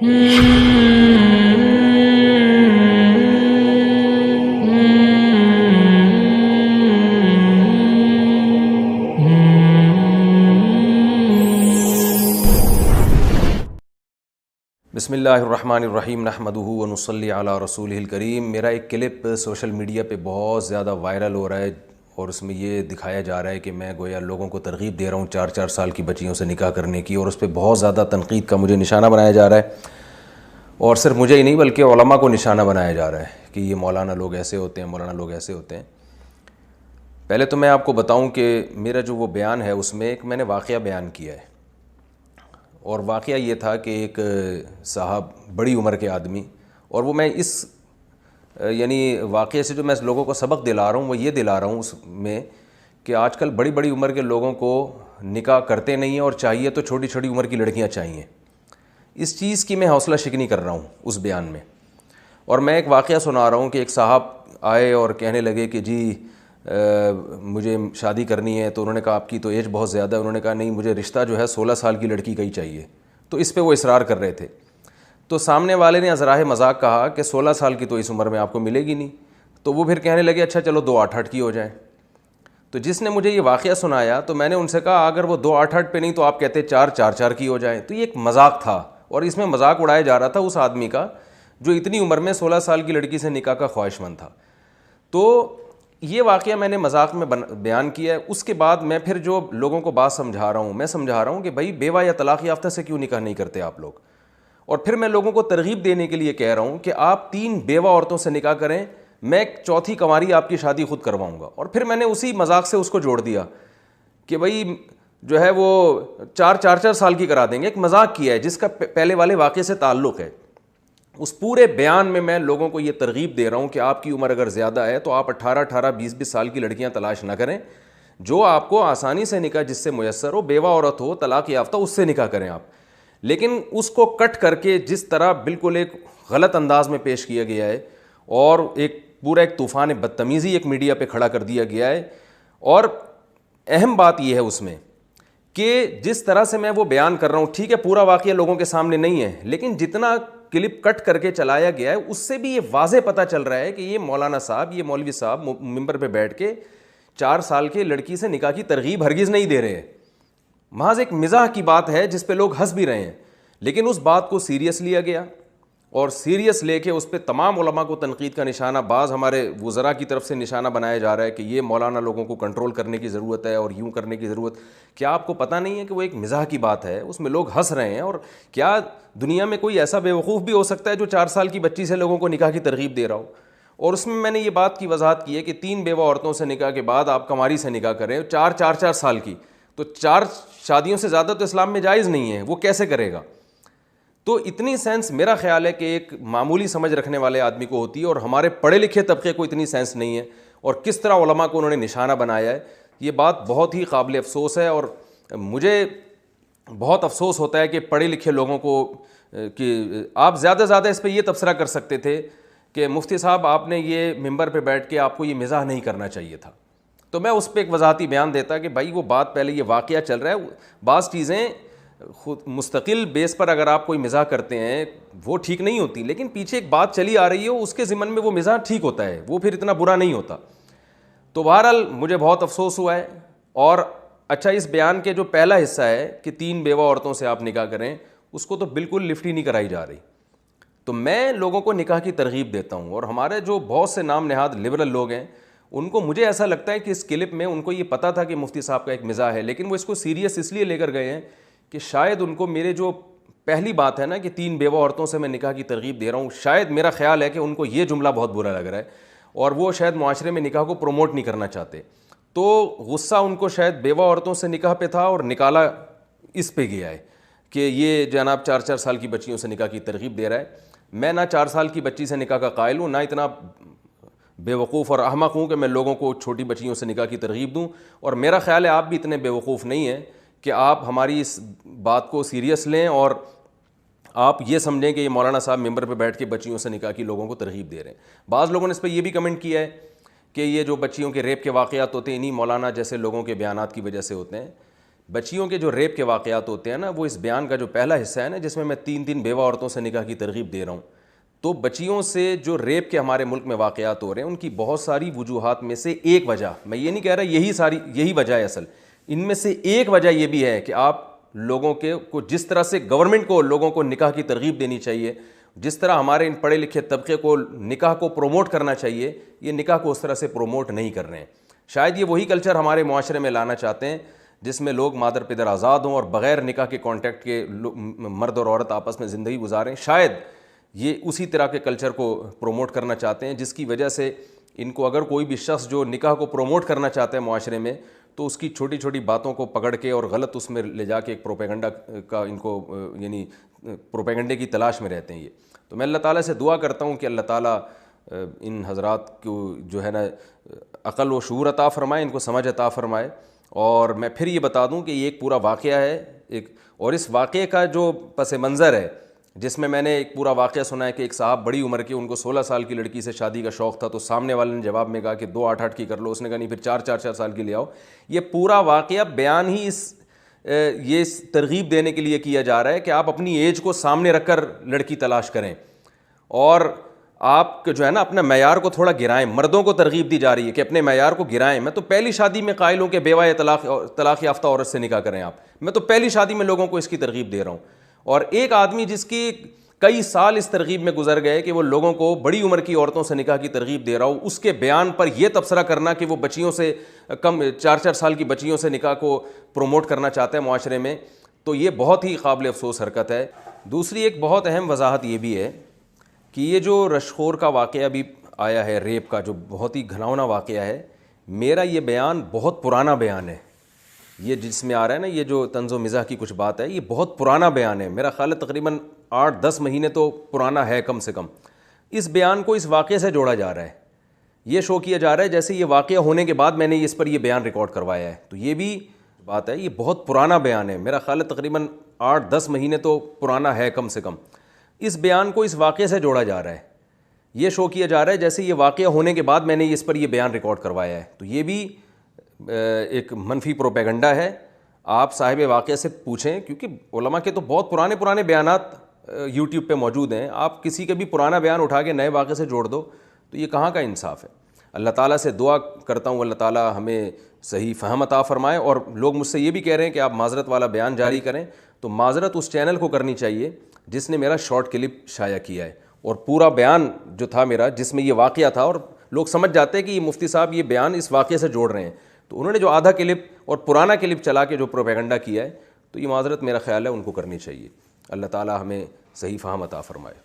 بسم اللہ الرحمن الرحیم نحمدہ ونصلی علی رسولہ الکریم۔ میرا ایک کلپ سوشل میڈیا پہ بہت زیادہ وائرل ہو رہا ہے اور اس میں یہ دکھایا جا رہا ہے کہ میں گویا لوگوں کو ترغیب دے رہا ہوں 4 سال کی بچیوں سے نکاح کرنے کی، اور اس پہ بہت زیادہ تنقید کا مجھے نشانہ بنایا جا رہا ہے، اور صرف مجھے ہی نہیں بلکہ علماء کو نشانہ بنایا جا رہا ہے کہ یہ مولانا لوگ ایسے ہوتے ہیں، مولانا لوگ ایسے ہوتے ہیں۔ پہلے تو میں آپ کو بتاؤں کہ میرا جو وہ بیان ہے اس میں ایک میں نے واقعہ بیان کیا ہے، اور واقعہ یہ تھا کہ ایک صاحب بڑی عمر کے آدمی، اور وہ میں اس یعنی واقعے سے جو میں لوگوں کو سبق دلا رہا ہوں وہ یہ دلا رہا ہوں اس میں کہ آج کل بڑی بڑی عمر کے لوگوں کو نکاح کرتے نہیں ہیں، اور چاہیے تو چھوٹی چھوٹی عمر کی لڑکیاں چاہیے۔ اس چیز کی میں حوصلہ شکنی کر رہا ہوں اس بیان میں، اور میں ایک واقعہ سنا رہا ہوں کہ ایک صاحب آئے اور کہنے لگے کہ جی مجھے شادی کرنی ہے، تو انہوں نے کہا آپ کی تو ایج بہت زیادہ ہے، انہوں نے کہا نہیں مجھے رشتہ جو ہے 16 سال کی لڑکی کا ہی چاہیے، تو اس پہ وہ اصرار کر رہے تھے۔ تو سامنے والے نے ازراہ مذاق کہا کہ 16 سال کی تو اس عمر میں آپ کو ملے گی نہیں، تو وہ پھر کہنے لگے اچھا چلو 2 8 کی ہو جائیں۔ تو جس نے مجھے یہ واقعہ سنایا تو میں نے ان سے کہا اگر وہ 2 8 پہ نہیں تو آپ کہتے 4 کی ہو جائیں۔ تو یہ ایک مذاق تھا، اور اس میں مذاق اڑایا جا رہا تھا اس آدمی کا جو اتنی عمر میں 16 سال کی لڑکی سے نکاح کا خواہش مند تھا۔ تو یہ واقعہ میں نے مذاق میں بیان کیا ہے۔ اس کے بعد میں پھر جو لوگوں کو بات سمجھا رہا ہوں، میں سمجھا رہا ہوں کہ بھائی بیوہ یا طلاق یافتہ سے کیوں نکاح نہیں کرتے آپ لوگ، اور پھر میں لوگوں کو ترغیب دینے کے لیے کہہ رہا ہوں کہ آپ 3 بیوہ عورتوں سے نکاح کریں، میں ایک چوتھی کنواری آپ کی شادی خود کرواؤں گا۔ اور پھر میں نے اسی مذاق سے اس کو جوڑ دیا کہ بھائی جو ہے وہ 4 سال کی کرا دیں گے۔ ایک مذاق کیا ہے جس کا پہلے والے واقعے سے تعلق ہے۔ اس پورے بیان میں لوگوں کو یہ ترغیب دے رہا ہوں کہ آپ کی عمر اگر زیادہ ہے تو آپ 18 20 سال کی لڑکیاں تلاش نہ کریں، جو آپ کو آسانی سے نکاح جس سے میسر ہو، بیوہ عورت ہو، طلاق یافتہ، اس سے نکاح کریں آپ۔ لیکن اس کو کٹ کر کے جس طرح بالکل ایک غلط انداز میں پیش کیا گیا ہے، اور ایک طوفان بدتمیزی ایک میڈیا پہ کھڑا کر دیا گیا ہے۔ اور اہم بات یہ ہے اس میں کہ جس طرح سے میں وہ بیان کر رہا ہوں، ٹھیک ہے پورا واقعہ لوگوں کے سامنے نہیں ہے، لیکن جتنا کلپ کٹ کر کے چلایا گیا ہے اس سے بھی یہ واضح پتہ چل رہا ہے کہ یہ مولانا صاحب، یہ مولوی صاحب ممبر پہ بیٹھ کے 4 سال کے لڑکی سے نکاح کی ترغیب ہرگز نہیں دے رہے ہیں۔ محض ایک مزاح کی بات ہے جس پہ لوگ ہنس بھی رہے ہیں، لیکن اس بات کو سیریس لیا گیا، اور سیریس لے کے اس پہ تمام علماء کو تنقید کا نشانہ، بعض ہمارے وزراء کی طرف سے نشانہ بنایا جا رہا ہے کہ یہ مولانا لوگوں کو کنٹرول کرنے کی ضرورت ہے اور یوں کرنے کی ضرورت۔ کیا آپ کو پتہ نہیں ہے کہ وہ ایک مزاح کی بات ہے، اس میں لوگ ہنس رہے ہیں؟ اور کیا دنیا میں کوئی ایسا بیوقوف بھی ہو سکتا ہے جو 4 سال کی بچی سے لوگوں کو نکاح کی ترغیب دے رہا ہو؟ اور اس میں نے یہ بات کی وضاحت کی ہے کہ 3 بیوہ عورتوں سے نکاح کے بعد آپ کنواری سے نکاح کریں، 4 سال کی، تو 4 شادیوں سے زیادہ تو اسلام میں جائز نہیں ہے، وہ کیسے کرے گا؟ تو اتنی سینس میرا خیال ہے کہ ایک معمولی سمجھ رکھنے والے آدمی کو ہوتی ہے، اور ہمارے پڑھے لکھے طبقے کو اتنی سینس نہیں ہے، اور کس طرح علماء کو انہوں نے نشانہ بنایا ہے، یہ بات بہت ہی قابل افسوس ہے۔ اور مجھے بہت افسوس ہوتا ہے کہ پڑھے لکھے لوگوں کو، کہ آپ زیادہ سے زیادہ اس پہ یہ تبصرہ کر سکتے تھے کہ مفتی صاحب آپ نے یہ ممبر پہ بیٹھ کے آپ کو یہ مزاح نہیں کرنا چاہیے تھا، تو میں اس پہ ایک وضاحتی بیان دیتا کہ بھائی وہ بات پہلے یہ واقعہ چل رہا ہے، بعض چیزیں خود مستقل بیس پر اگر آپ کوئی مزاح کرتے ہیں وہ ٹھیک نہیں ہوتی، لیکن پیچھے ایک بات چلی آ رہی ہو اس کے ضمن میں وہ مزاح ٹھیک ہوتا ہے، وہ پھر اتنا برا نہیں ہوتا۔ تو بہرحال مجھے بہت افسوس ہوا ہے۔ اور اچھا، اس بیان کے جو پہلا حصہ ہے کہ 3 بیوہ عورتوں سے آپ نکاح کریں، اس کو تو بالکل لفٹ ہی نہیں کرائی جا رہی۔ تو میں لوگوں کو نکاح کی ترغیب دیتا ہوں، اور ہمارے جو بہت سے نام نہاد لبرل لوگ ہیں ان کو، مجھے ایسا لگتا ہے کہ اس کلپ میں ان کو یہ پتہ تھا کہ مفتی صاحب کا ایک مزاح ہے، لیکن وہ اس کو سیریس اس لیے لے کر گئے ہیں کہ شاید ان کو میرے جو پہلی بات ہے نا کہ 3 بیوہ عورتوں سے میں نکاح کی ترغیب دے رہا ہوں، شاید میرا خیال ہے کہ ان کو یہ جملہ بہت برا لگ رہا ہے، اور وہ شاید معاشرے میں نکاح کو پروموٹ نہیں کرنا چاہتے، تو غصہ ان کو شاید بیوہ عورتوں سے نکاح پہ تھا، اور نکالا اس پہ گیا ہے کہ یہ جناب 4 سال کی بچیوں سے نکاح کی ترغیب دے رہا ہے۔ میں نہ 4 سال کی بچی سے نکاح کا قائل ہوں، نہ اتنا بیوقوف اور احمق ہوں کہ میں لوگوں کو چھوٹی بچیوں سے نکاح کی ترغیب دوں، اور میرا خیال ہے آپ بھی اتنے بیوقوف نہیں ہیں کہ آپ ہماری اس بات کو سیریس لیں اور آپ یہ سمجھیں کہ یہ مولانا صاحب ممبر پہ بیٹھ کے بچیوں سے نکاح کی لوگوں کو ترغیب دے رہے ہیں۔ بعض لوگوں نے اس پہ یہ بھی کمنٹ کیا ہے کہ یہ جو بچیوں کے ریپ کے واقعات ہوتے ہیں انہی مولانا جیسے لوگوں کے بیانات کی وجہ سے ہوتے ہیں۔ بچیوں کے جو ریپ کے واقعات ہوتے ہیں نا، وہ اس بیان کا جو پہلا حصہ ہے نا، جس میں 3 بیوہ عورتوں سے نکاح کی ترغیب دے رہا ہوں، تو بچیوں سے جو ریپ کے ہمارے ملک میں واقعات ہو رہے ہیں ان کی بہت ساری وجوہات میں سے ایک وجہ، میں یہ نہیں کہہ رہا یہی وجہ ہے اصل، ان میں سے ایک وجہ یہ بھی ہے کہ آپ لوگوں کو جس طرح سے گورنمنٹ کو لوگوں کو نکاح کی ترغیب دینی چاہیے، جس طرح ہمارے ان پڑھے لکھے طبقے کو نکاح کو پروموٹ کرنا چاہیے، یہ نکاح کو اس طرح سے پروموٹ نہیں کر رہے ہیں۔ شاید یہ وہی کلچر ہمارے معاشرے میں لانا چاہتے ہیں جس میں لوگ مادر پدر آزاد ہوں اور بغیر نکاح کے کانٹیکٹ کے مرد اور عورت آپس میں زندگی گزاریں، شاید یہ اسی طرح کے کلچر کو پروموٹ کرنا چاہتے ہیں، جس کی وجہ سے ان کو اگر کوئی بھی شخص جو نکاح کو پروموٹ کرنا چاہتا ہے معاشرے میں، تو اس کی چھوٹی چھوٹی باتوں کو پکڑ کے اور غلط اس میں لے جا کے ایک پروپیگنڈا کا ان کو یعنی پروپیگنڈے کی تلاش میں رہتے ہیں یہ۔ تو میں اللہ تعالیٰ سے دعا کرتا ہوں کہ اللہ تعالیٰ ان حضرات کو جو ہے نا عقل و شعور عطا فرمائے، ان کو سمجھ عطا فرمائے۔ اور میں پھر یہ بتا دوں کہ یہ ایک پورا واقعہ ہے اور اس واقعے کا جو پس منظر ہے، جس میں نے ایک پورا واقعہ سنا ہے کہ ایک صاحب بڑی عمر کے، ان کو 16 سال کی لڑکی سے شادی کا شوق تھا، تو سامنے والے نے جواب میں کہا کہ 2 8 کی کر لو، اس نے کہا نہیں پھر 4 سال کی لے آؤ۔ یہ پورا واقعہ بیان ہی یہ ترغیب دینے کے لیے کیا جا رہا ہے کہ آپ اپنی ایج کو سامنے رکھ کر لڑکی تلاش کریں اور آپ جو ہے نا اپنا معیار کو تھوڑا گرائیں۔ مردوں کو ترغیب دی جا رہی ہے کہ اپنے معیار کو گرائیں۔ میں تو پہلی شادی میں قائل ہوں کہ بیوہ طلاق یافتہ عورت سے نکاح کریں آپ، میں تو پہلی شادی میں لوگوں کو اس کی ترغیب دے رہا ہوں۔ اور ایک آدمی جس کی کئی سال اس ترغیب میں گزر گئے کہ وہ لوگوں کو بڑی عمر کی عورتوں سے نکاح کی ترغیب دے رہا ہوں، اس کے بیان پر یہ تبصرہ کرنا کہ وہ بچیوں سے کم 4 سال کی بچیوں سے نکاح کو پروموٹ کرنا چاہتا ہے معاشرے میں، تو یہ بہت ہی قابل افسوس حرکت ہے۔ دوسری ایک بہت اہم وضاحت یہ بھی ہے کہ یہ جو رشخور کا واقعہ بھی آیا ہے، ریپ کا جو بہت ہی گھناؤنا واقعہ ہے، میرا یہ بیان بہت پرانا بیان ہے۔ یہ جس میں آ رہا ہے نا، یہ جو طنز و مزاح کی کچھ بات ہے، یہ بہت پرانا بیان ہے، میرا خیال ہے تقریباً 8-10 مہینے تو پرانا ہے کم سے کم۔ اس بیان کو اس واقعے سے جوڑا جا رہا ہے، یہ شو کیا جا رہا ہے جیسے یہ واقعہ ہونے کے بعد میں نے اس پر یہ بیان ریکارڈ کروایا ہے، تو یہ بھی بات ہے، یہ بہت پرانا بیان ہے، میرا خیال ہے تقریباً 8-10 مہینے تو پرانا ہے کم سے کم۔ اس بیان کو اس واقعے سے جوڑا جا رہا ہے، یہ شو کیا جا رہا ہے جیسے یہ واقعہ ہونے کے بعد میں نے اس پر یہ بیان ریکارڈ کروایا ہے، تو یہ بھی ایک منفی پروپیگنڈا ہے۔ آپ صاحب واقعہ سے پوچھیں، کیونکہ علماء کے تو بہت پرانے بیانات یوٹیوب پہ موجود ہیں، آپ کسی کا بھی پرانا بیان اٹھا کے نئے واقعے سے جوڑ دو تو یہ کہاں کا انصاف ہے۔ اللہ تعالیٰ سے دعا کرتا ہوں اللہ تعالیٰ ہمیں صحیح فہم عطا فرمائے۔ اور لوگ مجھ سے یہ بھی کہہ رہے ہیں کہ آپ معذرت والا بیان جاری کریں، تو معذرت اس چینل کو کرنی چاہیے جس نے میرا شارٹ کلپ شائع کیا ہے، اور پورا بیان جو تھا میرا جس میں یہ واقعہ تھا، اور لوگ سمجھ جاتے ہیں کہ یہ مفتی صاحب یہ بیان اس واقعے سے جوڑ رہے ہیں، تو انہوں نے جو آدھا کلپ اور پرانا کلپ چلا کے جو پروپیگنڈا کیا ہے، تو یہ معذرت میرا خیال ہے ان کو کرنی چاہیے۔ اللہ تعالیٰ ہمیں صحیح فہم عطا فرمائے۔